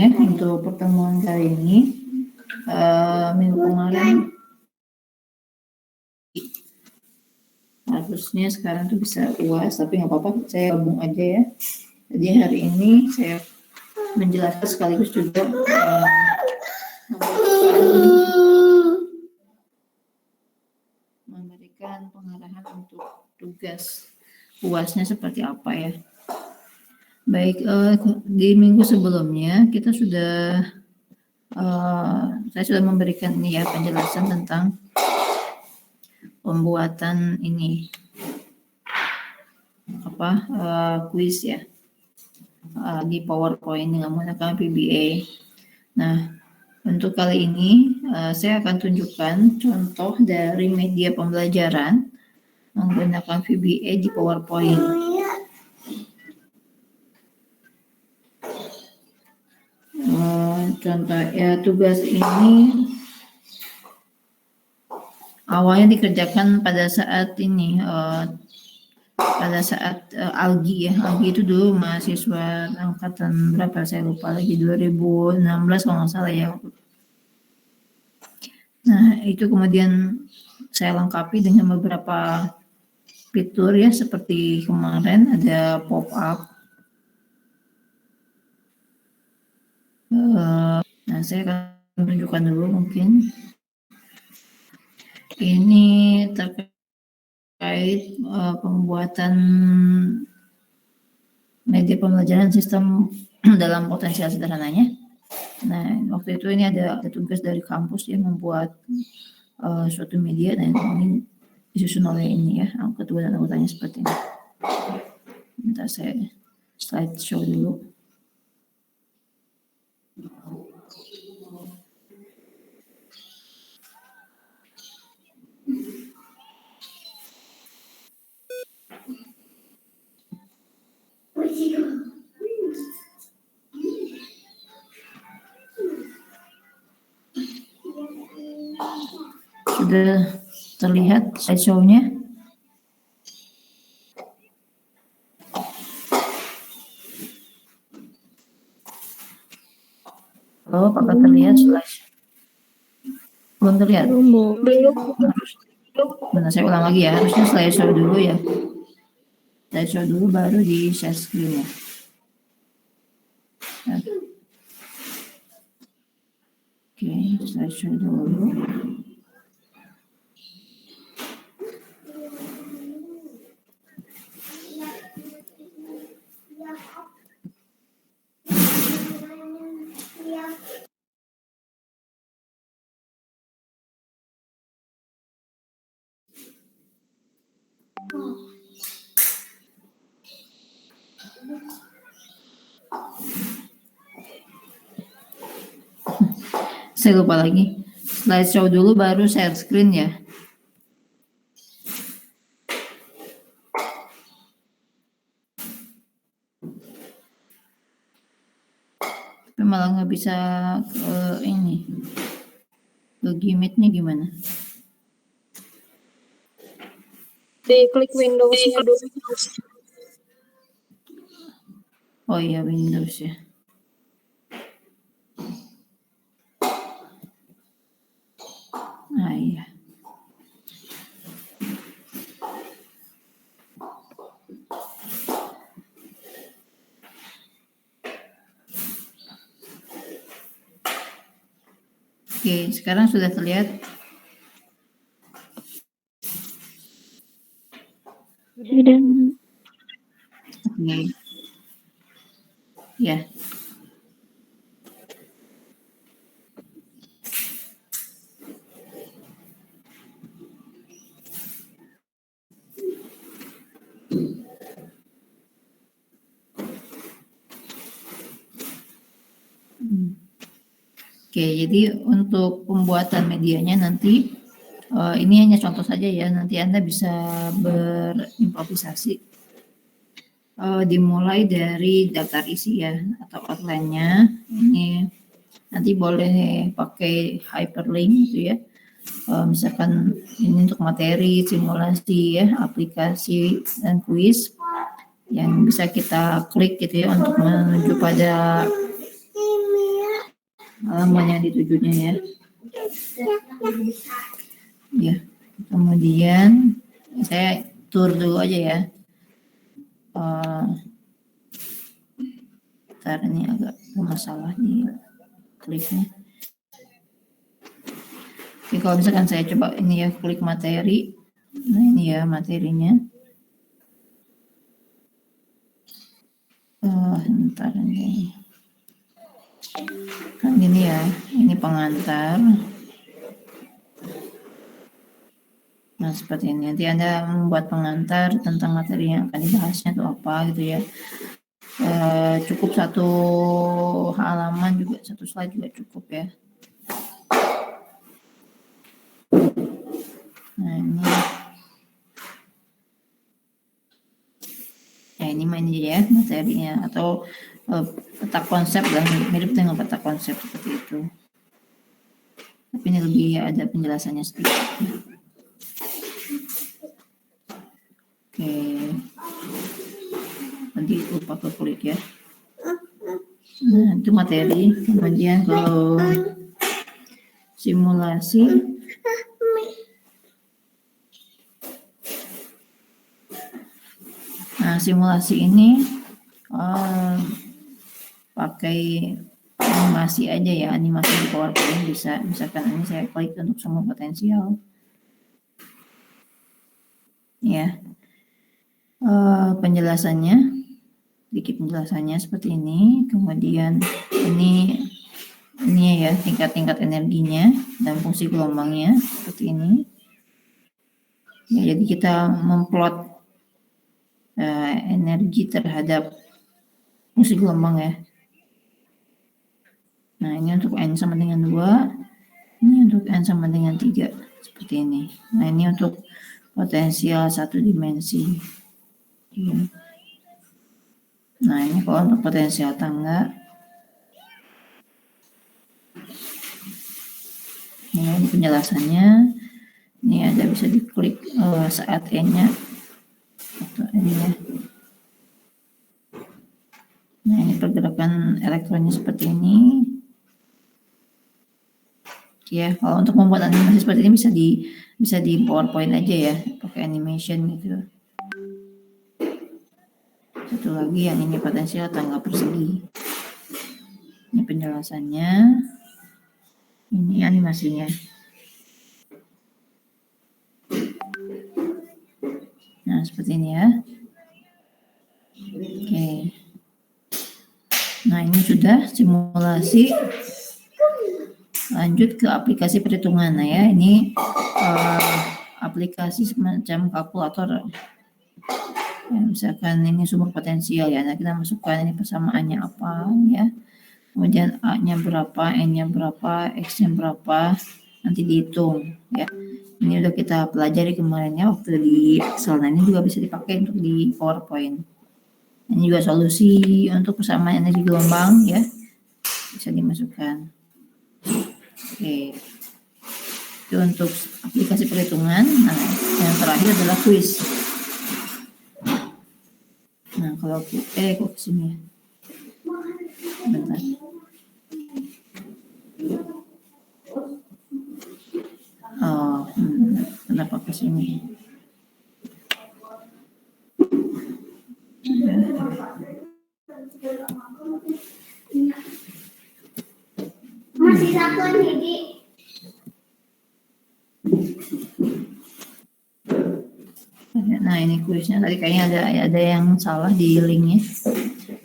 ya untuk pertemuan kali ini. Minggu kemarin harusnya sekarang tuh bisa UAS, tapi nggak apa-apa, saya gabung aja ya. Jadi hari ini saya menjelaskan sekaligus juga memberikan pengarahan untuk tugas UASnya seperti apa ya. Baik, di minggu sebelumnya kita sudah saya sudah memberikan ini ya penjelasan tentang pembuatan ini kuis ya di PowerPoint dengan menggunakan VBA. Nah, untuk kali ini saya akan tunjukkan contoh dari media pembelajaran menggunakan VBA di PowerPoint. Contoh ya, tugas ini awalnya dikerjakan pada saat ini Algi ya. Algi itu dulu mahasiswa angkatan berapa saya lupa lagi, 2016 kalau nggak salah ya. Nah, itu kemudian saya lengkapi dengan beberapa fitur ya, seperti kemarin ada pop up. Nah, saya akan tunjukkan dulu mungkin. Ini terkait pembuatan media pembelajaran sistem dalam potensial sederhananya. Nah, waktu itu ini ada tugas dari kampus yang membuat suatu media, dan ini disusun oleh ini ya, ketua dan anggotanya seperti ini. Bentar, saya slide show dulu. Sudah terlihat slideshow-nya? Halo, apakah terlihat slideshow? Belum terlihat? Belum. Benar, saya ulang lagi ya. Harusnya slideshow dulu ya. Slideshow dulu baru di share screen ya. Oke, slideshow dulu. Saya lupa lagi. Slideshow dulu baru share screen ya. Tapi malah nggak bisa ini. Meet-nya gimana? Diklik Windows-nya dulu. Oh iya, Windows ya. Nah iya. Oke, sekarang sudah terlihat. Sudah. Oke. Ya. Oke, jadi untuk pembuatan medianya nanti ini hanya contoh saja ya, nanti Anda bisa berimprovisasi. Dimulai dari daftar isi ya, atau outline-nya. Ini nanti boleh pakai hyperlink gitu ya. Misalkan ini untuk materi, simulasi ya, aplikasi dan kuis yang bisa kita klik gitu ya untuk menuju pada halaman yang ditujunya ya. Ya, kemudian saya tur dulu aja ya. Ntar ini agak bermasalah di kliknya. Oke, kalau misalkan saya coba ini ya, klik materi. Nah ini ya materinya. Ntar ini. Kan gini ya, ini pengantar. Nah seperti ini, nanti Anda membuat pengantar tentang materi yang akan dibahasnya itu apa gitu ya. Cukup satu halaman juga, satu slide juga cukup ya. Nah ini, ya ini main aja ya materinya, atau peta konsep lah, mirip dengan peta konsep seperti itu. Tapi ini lebih ada penjelasannya sedikit. Oke, nanti lupa ke klik ya. Nah itu materi. Kemudian kalau simulasi, nah simulasi ini pakai animasi aja ya, animasi di PowerPoint bisa. Misalkan ini saya klik untuk semua potensial ya. Penjelasannya, sedikit penjelasannya seperti ini. Kemudian ini ya tingkat-tingkat energinya dan fungsi gelombangnya seperti ini ya. Jadi kita memplot energi terhadap fungsi gelombang ya. Nah ini untuk N sama dengan 2, ini untuk N sama dengan 3 seperti ini. Nah ini untuk potensial satu dimensi ya. Nah ini kalau untuk potensial tangga, ini penjelasannya. Ini ada, bisa diklik saat N-nya atau N-nya. Nah ini pergerakan elektronnya seperti ini ya. Kalau untuk membuat animasi seperti ini bisa di PowerPoint aja ya, pakai animation gitu. Satu lagi yang ini potensial tangga persegi. Ini penjelasannya, ini animasinya. Nah seperti ini ya. Oke. Nah ini sudah simulasi. Lanjut ke aplikasi perhitungan. Nah ya, ini aplikasi semacam kalkulator. Ya, misalkan ini sumber potensial ya, nah kita masukkan ini persamaannya apa ya, kemudian A-nya berapa, N-nya berapa, X-nya berapa, nanti dihitung ya. Ini udah kita pelajari kemarin ya waktu di Excel. Nah ini juga bisa dipakai untuk di PowerPoint. Ini juga solusi untuk persamaan energi gelombang ya, bisa dimasukkan. Oke, itu untuk aplikasi perhitungan. Nah yang terakhir adalah kuis. Nah kalau kok kesini ya, bentar. Oh, kenapa kesini? Masih satu lagi. Nah ini kuisnya tadi kayaknya ada yang salah di linknya.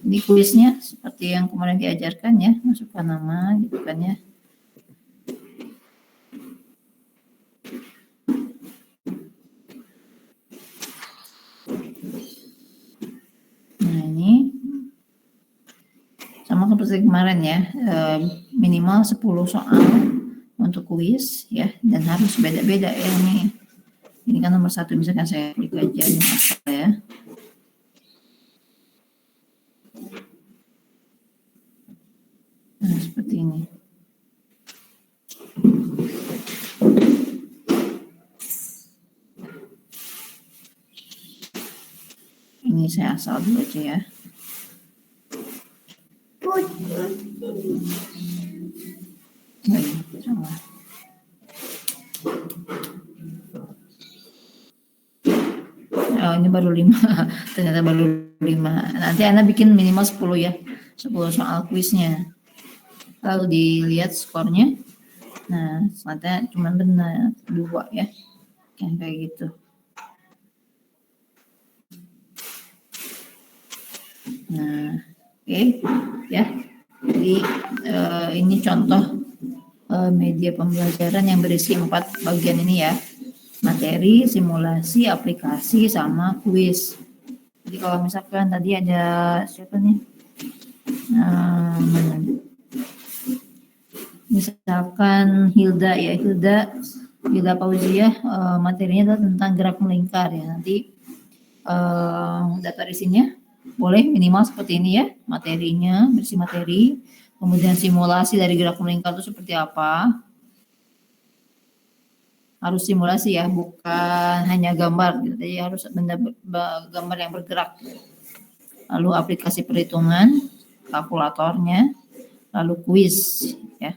Ini kuisnya seperti yang kemarin diajarkan ya, masukkan nama gitu kan ya. Nah ini sama seperti kemarin ya, minimal 10 soal untuk kuis ya, dan harus beda-beda ya. Ini kan nomor 1, misalkan saya klik aja ini apa ya. Nah seperti ini. Ini saya asal dulu aja ya. Sama. Oh, ini baru 5. Ternyata baru 5. Nanti Anda bikin minimal 10 ya. 10 soal kuisnya. Lalu dilihat skornya. Nah, ternyata cuma benar 2 ya. Yang kayak gitu. Nah, oke, ya. Jadi ini contoh media pembelajaran yang berisi 4 bagian ini ya. Materi, simulasi, aplikasi, sama kuis. Jadi kalau misalkan tadi ada siapa nih? Misalkan Hilda ya, Hilda Pauziah, materinya adalah tentang gerak melingkar ya. Nanti daftar isinya boleh minimal seperti ini ya, materinya, berisi materi, kemudian simulasi dari gerak melingkar itu seperti apa. Harus simulasi ya, bukan hanya gambar gitu. Jadi harus gambar yang bergerak. Lalu aplikasi perhitungan, kalkulatornya, lalu kuis ya.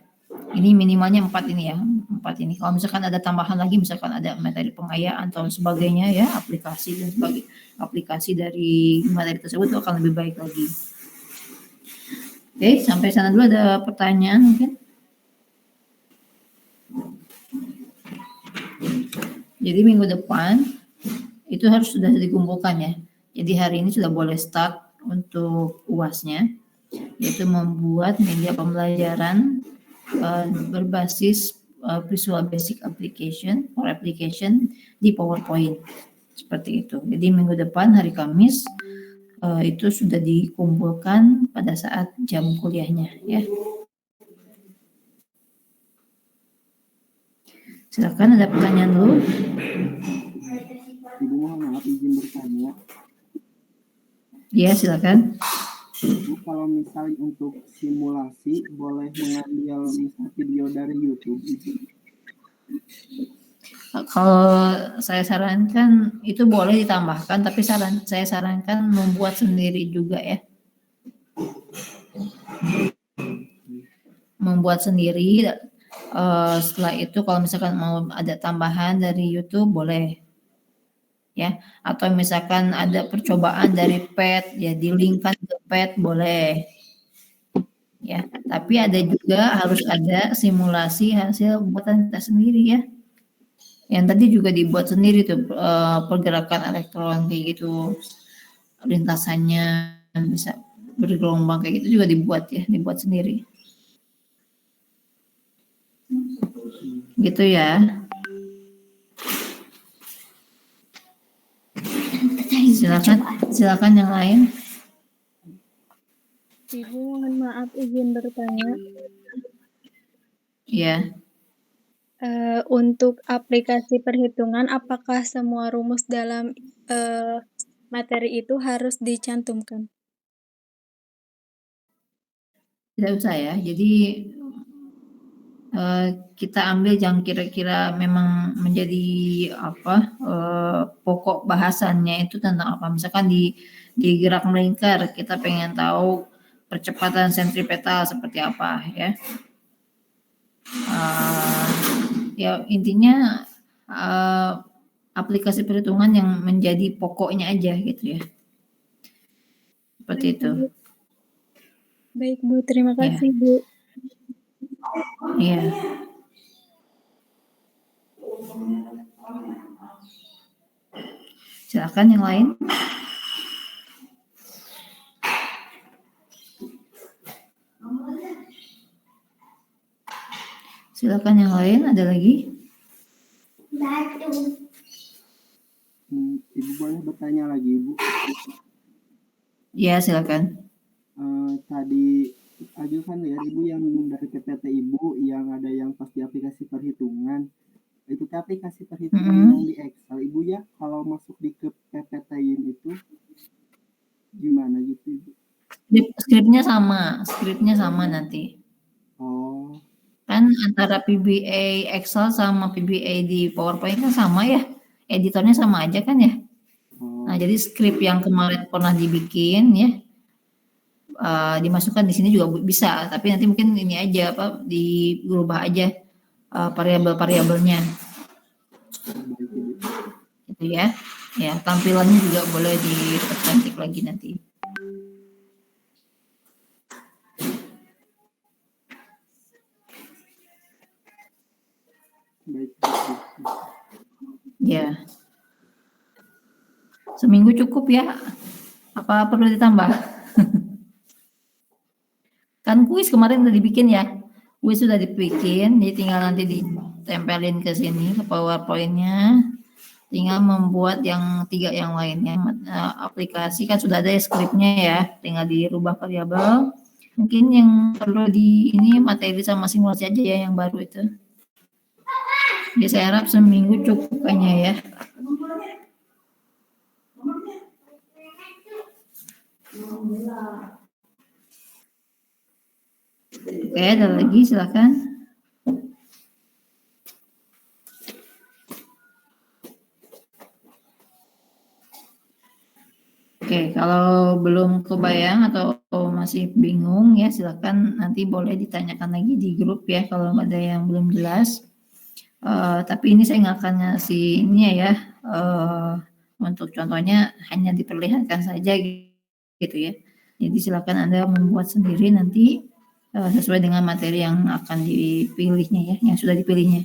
Ini minimalnya 4 ini ya, 4 ini. Kalau misalkan ada tambahan lagi, misalkan ada materi pengayaan atau sebagainya ya, aplikasi dan sebagainya, aplikasi dari materi tersebut itu akan lebih baik lagi. Oke, sampai sana dulu. Ada pertanyaan mungkin? Jadi minggu depan itu harus sudah dikumpulkan ya. Jadi hari ini sudah boleh start untuk UASnya, yaitu membuat media pembelajaran berbasis Visual Basic Application or application di PowerPoint seperti itu. Jadi minggu depan hari Kamis itu sudah dikumpulkan pada saat jam kuliahnya ya. Silakan, ada pertanyaan dulu. Ibu mohon maaf izin bertanya. Ya, silakan. Ibu kalau misalnya untuk simulasi boleh mengambil misal video dari YouTube itu? Kalau saya sarankan itu boleh ditambahkan, tapi saya sarankan membuat sendiri juga ya. Membuat sendiri. Setelah itu kalau misalkan mau ada tambahan dari YouTube boleh ya, atau misalkan ada percobaan dari PET ya, di-linkkan ke PET boleh ya, tapi ada juga harus ada simulasi hasil buatan kita sendiri ya, yang tadi juga dibuat sendiri tuh, pergerakan elektron kayak gitu, lintasannya bisa bergelombang kayak gitu juga dibuat sendiri gitu ya. Silakan yang lain. Ibu mohon maaf izin bertanya. Ya. Untuk aplikasi perhitungan, apakah semua rumus dalam materi itu harus dicantumkan? Tidak usah ya. Jadi kita ambil yang kira-kira memang menjadi pokok bahasannya itu tentang apa. Misalkan di gerak melingkar kita pengen tahu percepatan sentripetal seperti apa ya. Ya intinya aplikasi perhitungan yang menjadi pokoknya aja gitu ya. Seperti itu. Baik Bu, terima kasih Bu. Iya. Silakan yang lain. Silakan yang lain, ada lagi? Ibu boleh bertanya lagi, Ibu? Ya, silakan. Tadi ajukan ya Ibu yang dari PPT Ibu yang ada yang pasti aplikasi perhitungan. Itu aplikasi perhitungan yang di Excel Ibu ya, kalau masuk di ke PPT-in itu gimana gitu Ibu? Skripnya sama nanti. Oh. Kan antara PBA Excel sama PBA di PowerPoint kan sama ya, editornya sama aja kan ya. Nah jadi skrip yang kemarin pernah dibikin ya, dimasukkan di sini juga bisa, tapi nanti mungkin ini aja dirubah aja variabel-variabelnya Baik, Ibu. gitu ya. Ya, tampilannya juga boleh dipercantik lagi nanti. Baik, Ya. Seminggu cukup ya? Apa perlu ditambah? Kan kuis kemarin udah dibikin ya. Kuis sudah dibikin, jadi tinggal nanti ditempelin ke sini ke PowerPoint-nya. Tinggal membuat yang 3 yang lainnya. Aplikasi kan sudah ada ya skripnya ya, tinggal dirubah variabel. Mungkin yang perlu ini materi sama simulasi aja ya yang baru itu. Jadi saya harap seminggu cukup kayaknya ya. Oke, ada lagi silakan. Oke, kalau belum kebayang atau masih bingung ya silakan nanti boleh ditanyakan lagi di grup ya kalau ada yang belum jelas. Tapi ini saya nggak akan ngasih ini ya. Untuk contohnya hanya diperlihatkan saja gitu ya. Jadi silakan Anda membuat sendiri nanti sesuai dengan materi yang akan dipilihnya ya, yang sudah dipilihnya.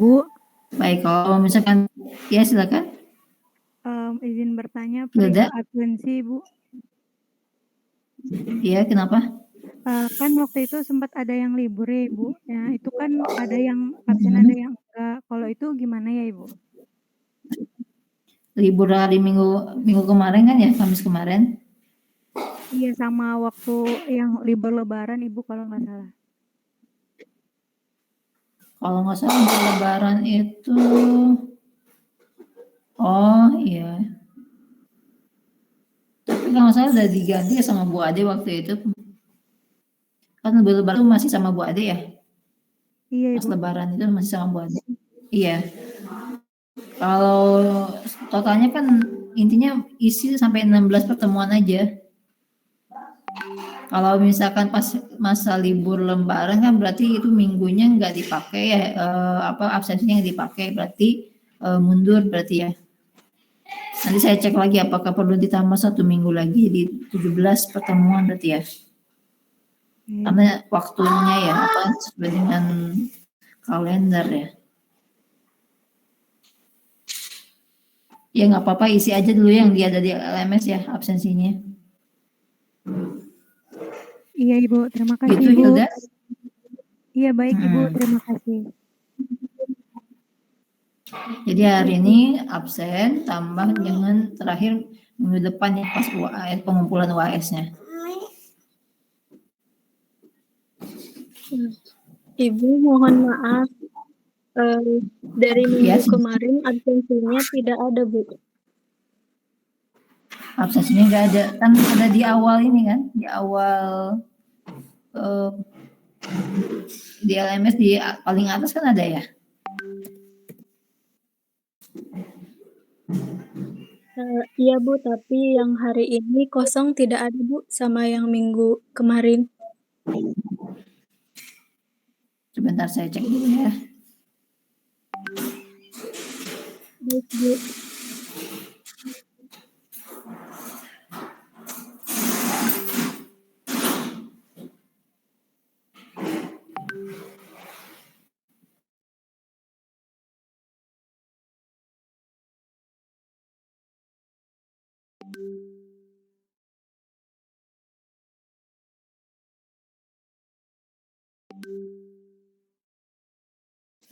Bu, Baik, kalau misalkan ya silakan. izin bertanya Hilda? perihal absensi, Bu. Iya, kenapa? Kan waktu itu sempat ada yang libur ya, Ibu. Ya, itu kan ada yang absen, ada yang enggak. Kalau itu gimana ya, Ibu? Libur hari minggu kemarin kan ya, Kamis kemarin. Iya, sama waktu yang libur lebaran, Ibu, kalau nggak salah. Kalau nggak salah libur lebaran itu, oh iya. Tapi kalau nggak salah udah diganti ya sama Bu Ade waktu itu. Kan libur lebaran itu masih sama Bu Ade ya? Iya, Pas Ibu. lebaran itu masih sama Bu Ade. Iya. Kalau totalnya kan intinya isi sampai 16 pertemuan aja. Kalau misalkan pas masa libur lebaran kan berarti itu minggunya nggak dipakai ya, absensinya nggak dipakai, berarti mundur berarti ya. Nanti saya cek lagi apakah perlu ditambah 1 minggu lagi di 17 pertemuan berarti ya. Karena waktunya ya sesuai dengan kalender ya. Ya nggak apa-apa, isi aja dulu yang dia ada di LMS ya absensinya. Iya, Ibu. Terima kasih, Gitu Ibu. Hilda. Iya, baik, Ibu. Terima kasih. Jadi hari ini absen tambah dengan terakhir minggu depan ya pas UAS, pengumpulan UAS-nya. Ibu mohon maaf, dari minggu Yes. kemarin absensinya tidak ada, Bu. Absensinya nggak ada, kan ada di awal ini kan, di awal di LMS di paling atas kan ada ya. Iya Bu, tapi yang hari ini kosong tidak ada Bu, sama yang minggu kemarin. Sebentar saya cek dulu ya. Baik Bu.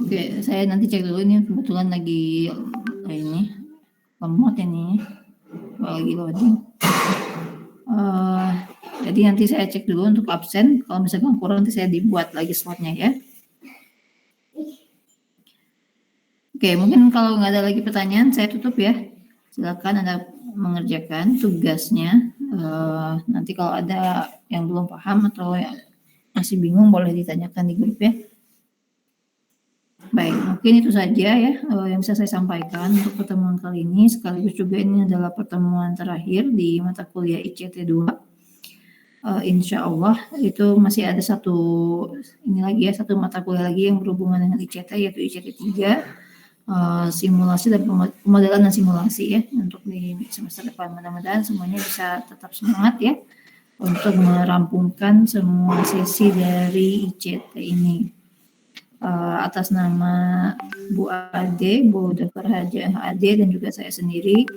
Oke, saya nanti cek dulu ini kebetulan lagi ini lemot ini lagi loading. Jadi nanti saya cek dulu untuk absen. Kalau misalkan kurang nanti saya dibuat lagi slotnya ya. Oke, mungkin kalau nggak ada lagi pertanyaan saya tutup ya. Silakan Anda mengerjakan tugasnya. Nanti kalau ada yang belum paham atau yang masih bingung boleh ditanyakan di grup ya. Baik, mungkin itu saja ya yang bisa saya sampaikan untuk pertemuan kali ini. Sekaligus juga ini adalah pertemuan terakhir di mata kuliah ICT 2. Insya Allah itu masih ada satu mata kuliah lagi yang berhubungan dengan ICT, yaitu ICT 3, simulasi dan pemodelan dan simulasi ya untuk di semester depan. Mudah-mudahan semuanya bisa tetap semangat ya untuk merampungkan semua sesi dari ICT ini. Atas nama Bu Ade, Bu Dr. Haja Ade dan juga saya sendiri,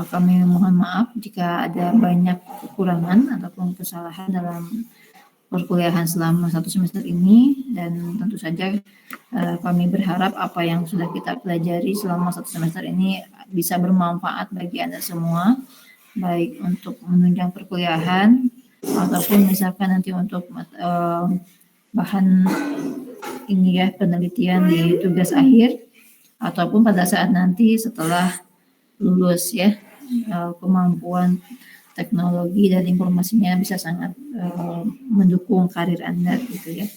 kami mohon maaf jika ada banyak kekurangan ataupun kesalahan dalam perkuliahan selama 1 semester ini, dan tentu saja kami berharap apa yang sudah kita pelajari selama 1 semester ini bisa bermanfaat bagi Anda semua, baik untuk menunjang perkuliahan ataupun misalkan nanti untuk bahan ini ya penelitian di tugas akhir ataupun pada saat nanti setelah lulus ya, kemampuan teknologi dan informasinya bisa sangat mendukung karir Anda gitu ya.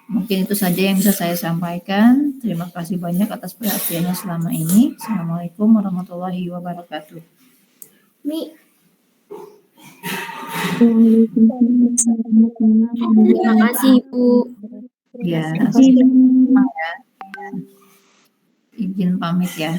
Mungkin itu saja yang bisa saya sampaikan. Terima kasih banyak atas perhatiannya selama ini. Assalamualaikum warahmatullahi wabarakatuh. Mi. Terima kasih Ibu. Ya, izin pamit ya.